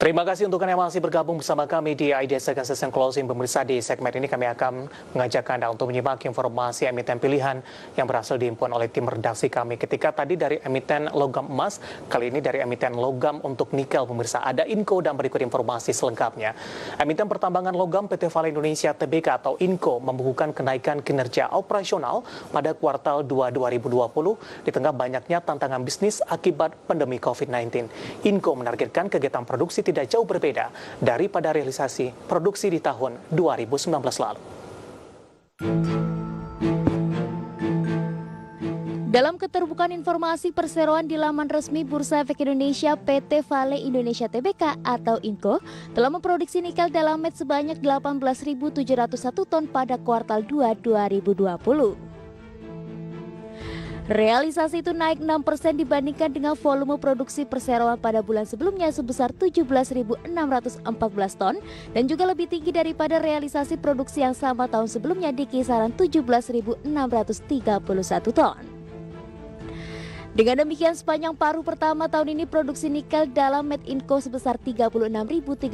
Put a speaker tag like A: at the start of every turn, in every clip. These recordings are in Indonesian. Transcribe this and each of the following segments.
A: Terima kasih untuk Anda yang masih bergabung bersama kami di IDS Second Session Closing. Pemirsa, di segmen ini kami akan mengajak Anda untuk menyimak informasi emiten pilihan yang berhasil dihimpun oleh tim redaksi kami. Ketika tadi dari emiten logam emas, kali ini dari emiten logam untuk nikel. Pemirsa, ada Inco dan berikut informasi selengkapnya. Emiten pertambangan logam PT Vale Indonesia Tbk atau Inco membukukan kenaikan kinerja operasional pada kuartal 2 2020 di tengah banyaknya tantangan bisnis akibat pandemi COVID-19. Inco menargetkan kegiatan produksi tidak jauh berbeda daripada realisasi produksi di tahun 2019 lalu.
B: Dalam keterbukaan informasi perseroan di laman resmi Bursa Efek Indonesia, PT Vale Indonesia Tbk atau Inco telah memproduksi nikel dalam met sebanyak 18.701 ton pada kuartal 2 2020. Realisasi itu naik 6% dibandingkan dengan volume produksi perseroan pada bulan sebelumnya sebesar 17.614 ton dan juga lebih tinggi daripada realisasi produksi yang sama tahun sebelumnya di kisaran 17.631 ton. Dengan demikian, sepanjang paruh pertama tahun ini produksi nikel dalam met Inco sebesar 36.315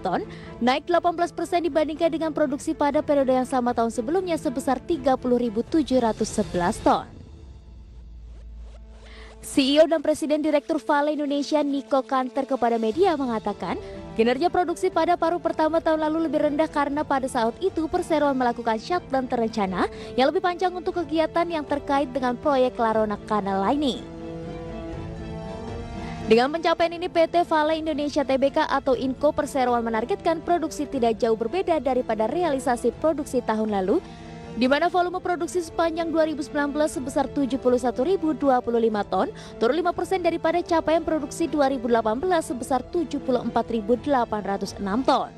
B: ton, naik 18% dibandingkan dengan produksi pada periode yang sama tahun sebelumnya sebesar 30.711 ton. CEO dan Presiden Direktur Vale Indonesia Niko Kanter kepada media mengatakan, kinerja produksi pada paruh pertama tahun lalu lebih rendah karena pada saat itu perseroan melakukan shutdown terencana yang lebih panjang untuk kegiatan yang terkait dengan proyek Larona Canal Lining. Dengan pencapaian ini, PT Vale Indonesia Tbk atau Inco perseroan menargetkan produksi tidak jauh berbeda daripada realisasi produksi tahun lalu, di mana volume produksi sepanjang 2019 sebesar 71.025 ton, turun 5% daripada capaian produksi 2018 sebesar 74.806 ton.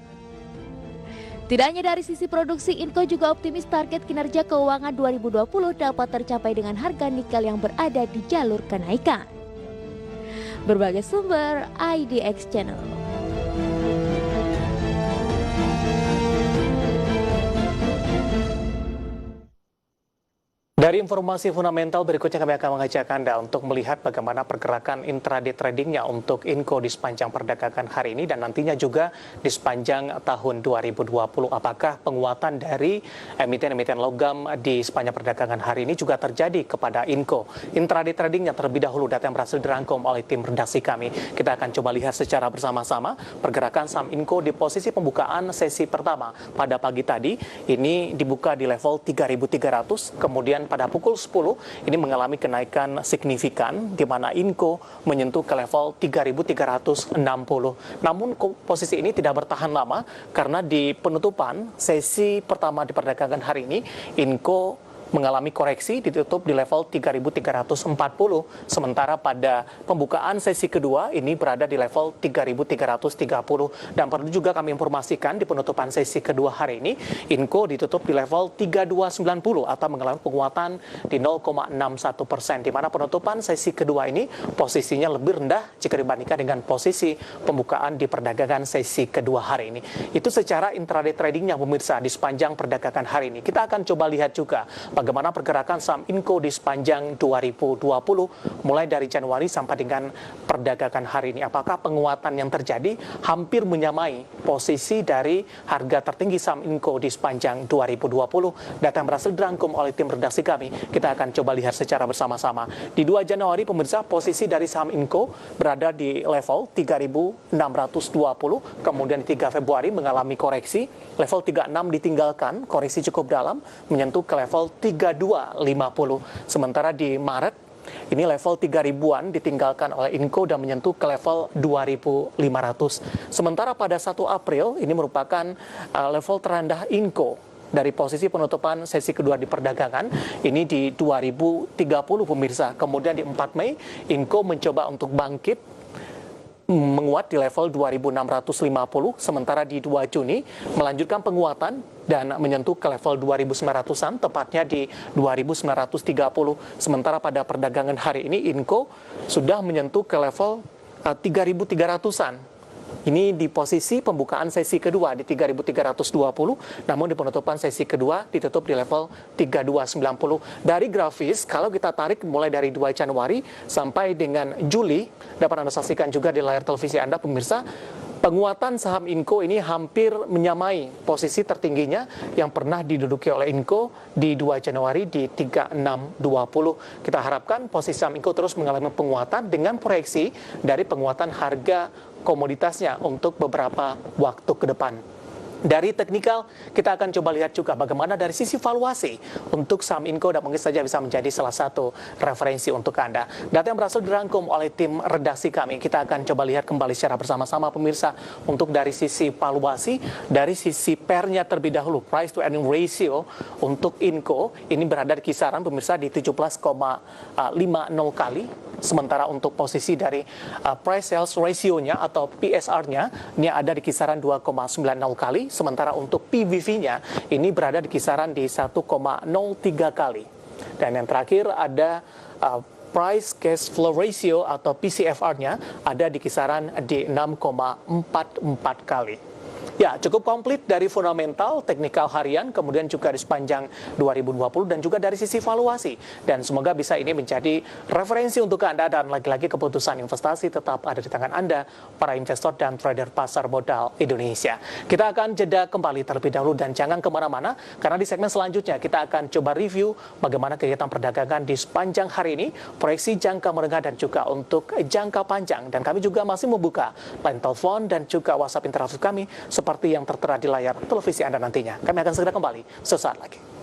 B: Tidak hanya dari sisi produksi, Inco juga optimis target kinerja keuangan 2020 dapat tercapai dengan harga nikel yang berada di jalur kenaikan. Berbagai sumber, IDX Channel.
A: Dari informasi fundamental berikutnya kami akan mengajak Anda untuk melihat bagaimana pergerakan intraday tradingnya untuk Inco di sepanjang perdagangan hari ini dan nantinya juga di sepanjang tahun 2020. Apakah penguatan dari emiten-emiten logam di sepanjang perdagangan hari ini juga terjadi kepada Inco? Intraday tradingnya terlebih dahulu, data yang berhasil dirangkum oleh tim redaksi kami. Kita akan coba lihat secara bersama-sama pergerakan saham Inco di posisi pembukaan sesi pertama pada pagi tadi. Ini dibuka di level 3.300, kemudian pada pukul 10 ini mengalami kenaikan signifikan di mana Inco menyentuh ke level 3.360. Namun posisi ini tidak bertahan lama karena di penutupan sesi pertama di perdagangan hari ini Inco mengalami koreksi, ditutup di level 3.340, sementara pada pembukaan sesi kedua ini berada di level 3.330. Dan perlu juga kami informasikan di penutupan sesi kedua hari ini Inco ditutup di level 3290 atau mengalami penguatan di 0,61%, di mana penutupan sesi kedua ini posisinya lebih rendah jika dibandingkan dengan posisi pembukaan di perdagangan sesi kedua hari ini. Itu secara intraday tradingnya pemirsa di sepanjang perdagangan hari ini. Kita akan coba lihat juga bagaimana pergerakan saham Inco di sepanjang 2020 mulai dari Januari sampai dengan perdagangan hari ini. Apakah penguatan yang terjadi hampir menyamai posisi dari harga tertinggi saham Inco di sepanjang 2020? Data yang berhasil dirangkum oleh tim redaksi kami. Kita akan coba lihat secara bersama-sama. Di 2 Januari pemirsa, posisi dari saham Inco berada di level 3.620, kemudian di 3 Februari mengalami koreksi, level 36 ditinggalkan, koreksi cukup dalam, menyentuh ke level 3250. Sementara di Maret ini level 3.000-an ditinggalkan oleh Inco dan menyentuh ke level 2.500. Sementara pada 1 April ini merupakan level terendah Inco dari posisi penutupan sesi kedua di perdagangan ini di 2030 pemirsa. Kemudian di 4 Mei Inco mencoba untuk bangkit menguat di level 2.650, sementara di 2 Juni melanjutkan penguatan dan menyentuh ke level 2.900-an, tepatnya di 2.930. Sementara pada perdagangan hari ini Inco sudah menyentuh ke level 3.300-an Ini di posisi pembukaan sesi kedua di 3.320, namun di penutupan sesi kedua ditutup di level 3.290. Dari grafis, kalau kita tarik mulai dari 2 Januari sampai dengan Juli, dapat Anda saksikan juga di layar televisi Anda, pemirsa, penguatan saham Inco ini hampir menyamai posisi tertingginya yang pernah diduduki oleh Inco di 2 Januari di 3620. Kita harapkan posisi saham Inco terus mengalami penguatan dengan proyeksi dari penguatan harga komoditasnya untuk beberapa waktu ke depan. Dari teknikal, kita akan coba lihat juga bagaimana dari sisi valuasi untuk saham Inco dan mungkin saja bisa menjadi salah satu referensi untuk Anda. Data yang berhasil dirangkum oleh tim redaksi kami, kita akan coba lihat kembali secara bersama-sama pemirsa untuk dari sisi valuasi, dari sisi PER-nya terlebih dahulu, price to earning ratio untuk Inco ini berada di kisaran pemirsa di 17,50 kali. Sementara untuk posisi dari price sales ratio-nya atau PSR-nya ini ada di kisaran 2,90 kali, sementara untuk PBV-nya ini berada di kisaran di 1,03 kali. Dan yang terakhir ada price cash flow ratio atau PCFR-nya ada di kisaran di 6,44 kali. Ya, cukup komplit dari fundamental, teknikal harian, kemudian juga di sepanjang 2020 dan juga dari sisi valuasi. Dan semoga bisa ini menjadi referensi untuk Anda dan lagi-lagi keputusan investasi tetap ada di tangan Anda, para investor dan trader pasar modal Indonesia. Kita akan jeda kembali terlebih dahulu dan jangan kemana-mana, karena di segmen selanjutnya kita akan coba review bagaimana kegiatan perdagangan di sepanjang hari ini, proyeksi jangka menengah dan juga untuk jangka panjang. Dan kami juga masih membuka line telepon dan juga WhatsApp interaktif kami seperti yang tertera di layar televisi Anda nantinya. Kami akan segera kembali sesaat lagi.